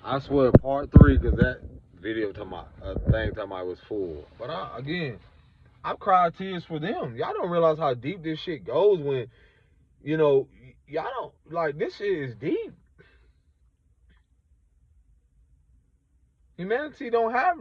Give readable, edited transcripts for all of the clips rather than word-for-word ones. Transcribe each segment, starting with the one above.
I swear, part 3, because that video talking about was full. But again, I've cried tears for them. Y'all don't realize how deep this shit goes when, y'all don't, like, this shit is deep. Humanity don't have,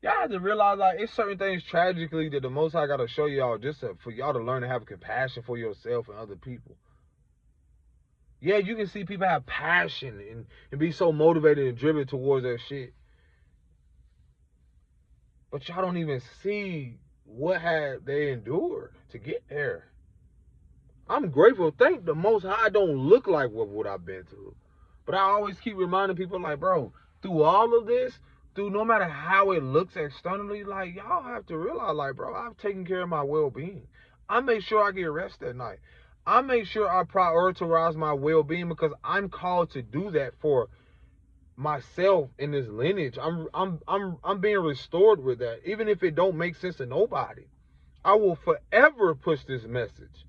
y'all have to realize, like, it's certain things tragically that the Most High got to show y'all just for y'all to learn to have compassion for yourself and other people. Yeah, you can see people have passion and be so motivated and driven towards their shit. But y'all don't even see what had they endured to get there. I'm grateful. Thank the Most High I don't look like what I've been through. But I always keep reminding people, like, bro, through all of this, through no matter how it looks externally, like, y'all have to realize, like, bro, I've taken care of my well-being. I make sure I get rest at night. I make sure I prioritize my well-being because I'm called to do that for myself in this lineage. I'm being restored with that. Even if it don't make sense to nobody, I will forever push this message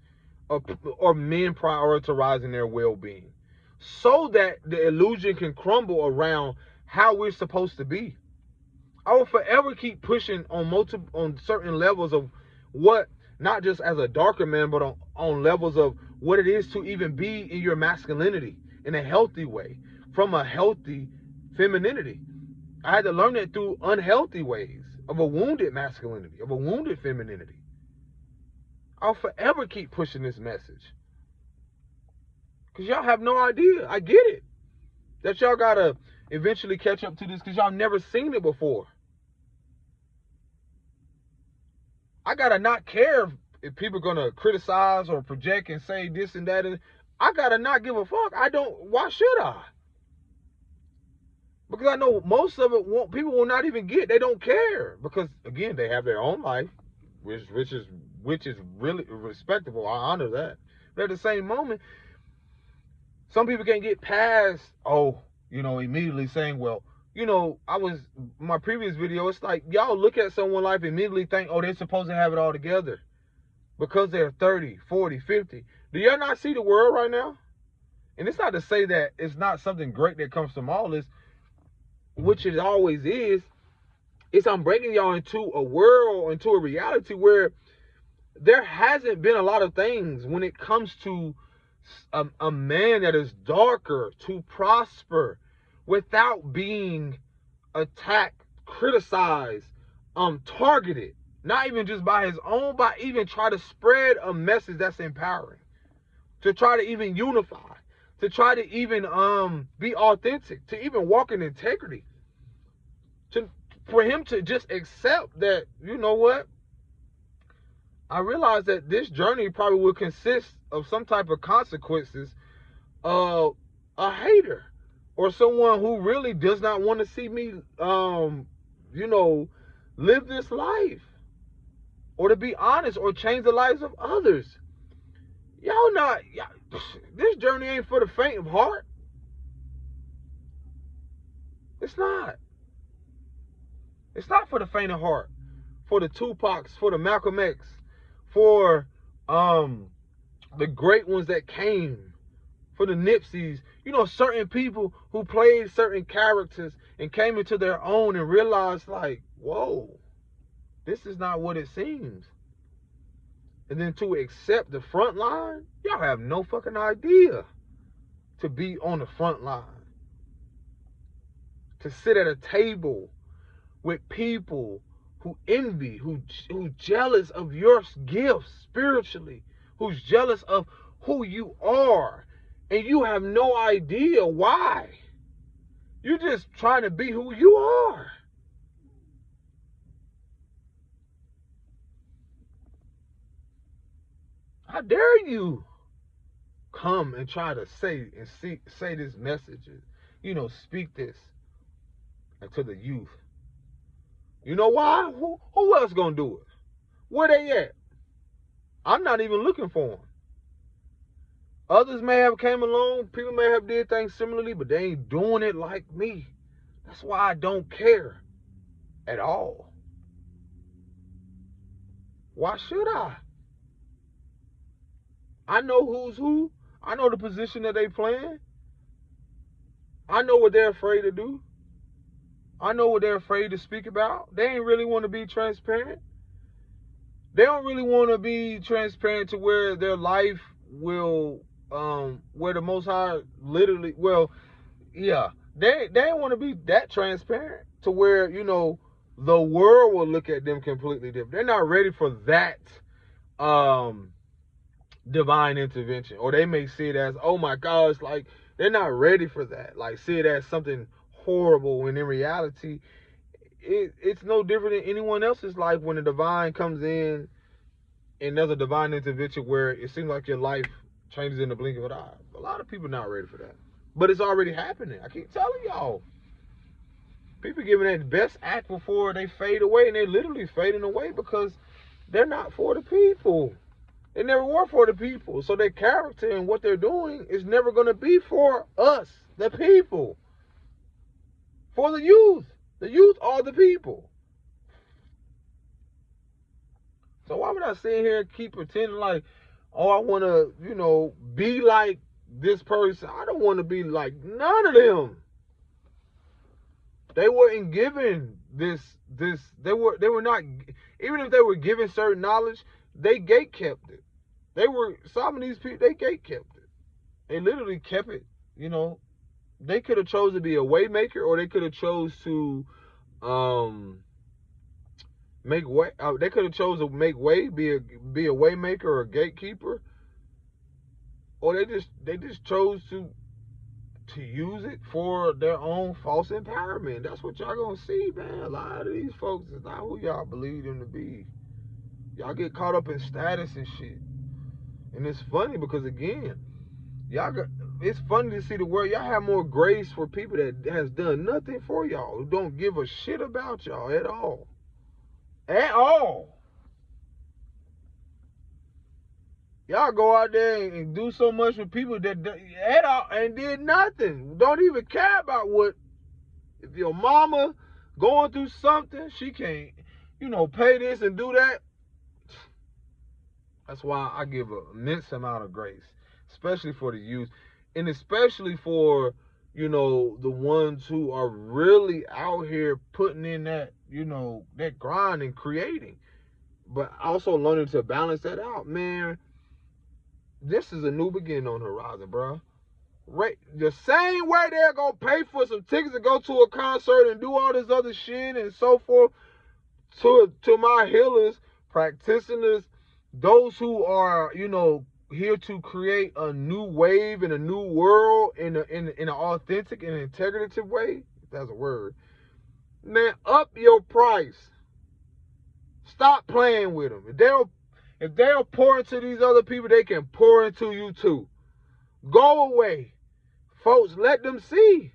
or men prioritizing their well-being so that the illusion can crumble around how we're supposed to be. I will forever keep pushing on certain levels of what, not just as a darker man, but on levels of what it is to even be in your masculinity in a healthy way, from a healthy femininity. I had to learn that through unhealthy ways of a wounded masculinity, of a wounded femininity. I'll forever keep pushing this message. Because y'all have no idea. I get it. That y'all got to eventually catch up to this because y'all never seen it before. I got to not care if people are going to criticize or project and say this and that. I got to not give a fuck. Why should I? Because I know most of it people will not even get. They don't care. Because, again, they have their own life, which is really respectable. I honor that. But at the same moment, some people can't get past, immediately saying, well, my previous video, it's like, y'all look at someone's life and immediately think, they're supposed to have it all together because they're 30, 40, 50. Do y'all not see the world right now? And it's not to say that it's not something great that comes from all this, which it always is. It's I'm breaking y'all into a world, into a reality where there hasn't been a lot of things when it comes to a man that is darker to prosper without being attacked, criticized, targeted, not even just by his own, but even try to spread a message that's empowering, to try to even unify, to try to even be authentic, to even walk in integrity, for him to just accept that, you know what, I realize that this journey probably will consist of some type of consequences of a hater or someone who really does not want to see me, live this life or to be honest or change the lives of others. This journey ain't for the faint of heart. It's not. It's not for the faint of heart. For the Tupacs, for the Malcolm X, for the great ones that came, for the Nipseys, certain people who played certain characters and came into their own and realized, like, whoa, this is not what it seems. And then to accept the front line, y'all have no fucking idea to be on the front line. To sit at a table with people who envy, who jealous of your gifts spiritually, who's jealous of who you are, and you have no idea why. You're just trying to be who you are. How dare you come and try to say this message, speak this to the youth. You know why? Who else gonna do it? Where they at? I'm not even looking for them. Others may have came along, people may have did things similarly, but they ain't doing it like me. That's why I don't care at all. Why should I? I know who's who. I know the position that they playing. I know what they're afraid to do. I know what they're afraid to speak about. They ain't really want to be transparent. They don't really want to be transparent to where their life will, where the Most High literally, well, yeah, they don't want to be that transparent to where, you know, the world will look at them completely different. They're not ready for that divine intervention, or they may see it as, oh my gosh, like they're not ready for that, like see it as something horrible, when in reality it's no different than anyone else's life when the divine comes in and there's a divine intervention where it seems like your life changes in the blink of an eye. A lot of people not ready for that, but it's already happening. I keep telling y'all, people giving that best act before they fade away, and they're literally fading away because they're not for the people. They never were for the people. So their character and what they're doing is never going to be for us, the people. For the youth. The youth are the people. So why would I sit here and keep pretending like, oh, I want to, you know, be like this person? I don't want to be like none of them. They weren't given this, they were not, even if they were given certain knowledge, they gate kept it. Some of these people, they gate kept it. They literally kept it, you know. They could have chose to be a way maker, or they could have chose to make way. They could have chose to make way, be a way maker or a gatekeeper, or they just chose to use it for their own false empowerment. That's what y'all gonna see, man. A lot of these folks is not who y'all believe them to be. Y'all get caught up in status and shit. And it's funny because, again, it's funny to see the world. Y'all have more grace for people that has done nothing for y'all, who don't give a shit about y'all at all. At all. Y'all go out there and do so much with people that at all and did nothing. Don't even care about what. If your mama going through something, she can't, you know, pay this and do that. That's why I give an immense amount of grace, especially for the youth, and especially for, you know, the ones who are really out here putting in that, you know, that grind and creating, but also learning to balance that out. Man, this is a new beginning on the horizon, bro. Right, the same way they're gonna pay for some tickets to go to a concert and do all this other shit and so forth, to my healers, practitioners, those who are, you know, here to create a new wave and a new world in an authentic and integrative way, if that's a word, man, up your price. Stop playing with them. If they'll pour into these other people, they can pour into you too. Go away. Folks, let them see.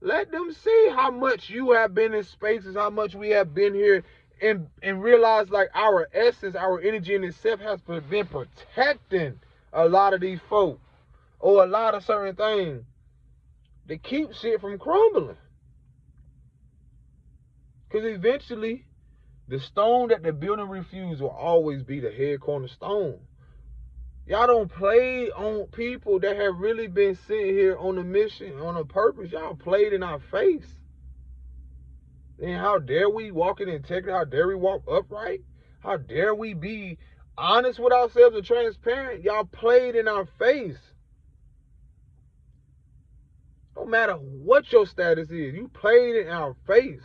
Let them see how much you have been in spaces, how much we have been here, and realize like our essence, our energy in itself has been protecting a lot of these folk, or a lot of certain things to keep shit from crumbling. Because eventually, the stone that the building refused will always be the head cornerstone. Y'all don't play on people that have really been sitting here on a mission, on a purpose. Y'all played in our face. And how dare we walk in integrity? How dare we walk upright? How dare we be honest with ourselves and transparent? Y'all played in our face. No matter what your status is, you played in our face.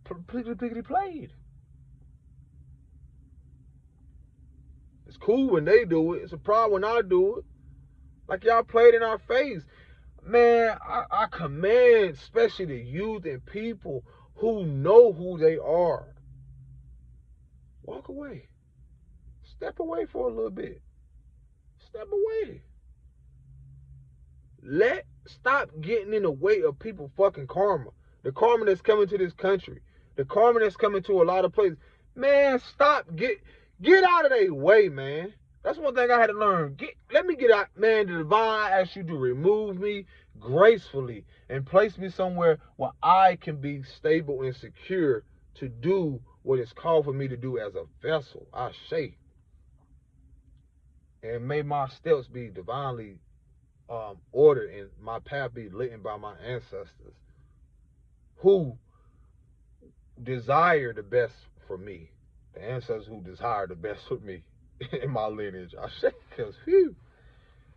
Completely played. It's cool when they do it. It's a problem when I do it. Like y'all played in our face. Man, I command especially the youth and people who know who they are. Walk away. Step away for a little bit. Step away. Stop getting in the way of people fucking karma. The karma that's coming to this country. The karma that's coming to a lot of places. Man, get out of their way, man. That's one thing I had to learn. Let me get out, man. The divine asks you to remove me gracefully and place me somewhere where I can be stable and secure to do what is called for me to do as a vessel. Ashe. And may my steps be divinely order and my path be lit by my ancestors who desire the best for me. The ancestors who desire the best for me in my lineage. I say, because, phew,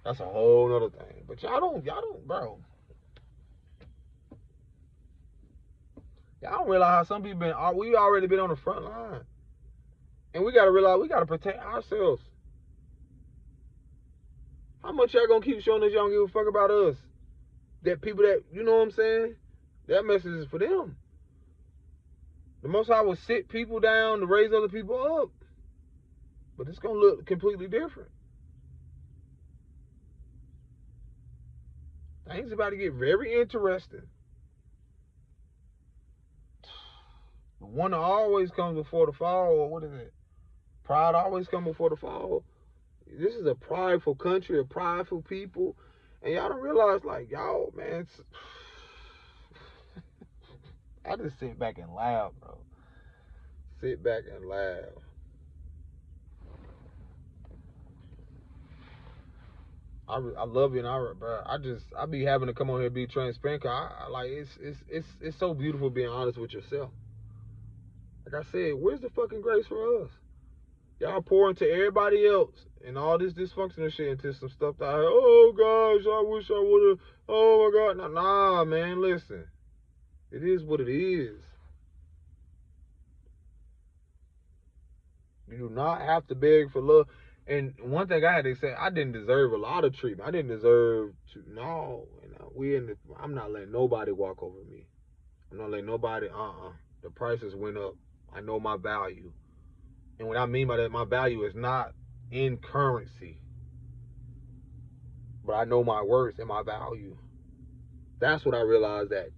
that's a whole nother thing. But y'all don't, bro. Y'all don't realize how some people we already been on the front line. And we gotta realize we gotta protect ourselves. How much y'all gonna keep showing us y'all don't give a fuck about us? That people that, you know what I'm saying? That message is for them. The Most High will sit people down to raise other people up. But it's gonna look completely different. Things about to get very interesting. The one that always comes before the fall, or what is it? Pride always comes before the fall. This is a prideful country, a prideful people. And y'all don't realize, like, y'all, man, I just sit back and laugh, bro. Sit back and laugh. I love you, and bro, I be having to come on here and be transparent. Cause I like it's so beautiful being honest with yourself. Like I said, where's the fucking grace for us? Y'all pour into everybody else and all this dysfunctional shit into some stuff that oh gosh, I wish I would have. Oh my god, nah, man, listen. It is what it is. You do not have to beg for love. And one thing I had to say, I didn't deserve a lot of treatment. I didn't deserve to. No, I'm not letting nobody walk over me. I'm not letting nobody. The prices went up. I know my value. And what I mean by that, my value is not in currency, but I know my worth and my value. That's what I realized, that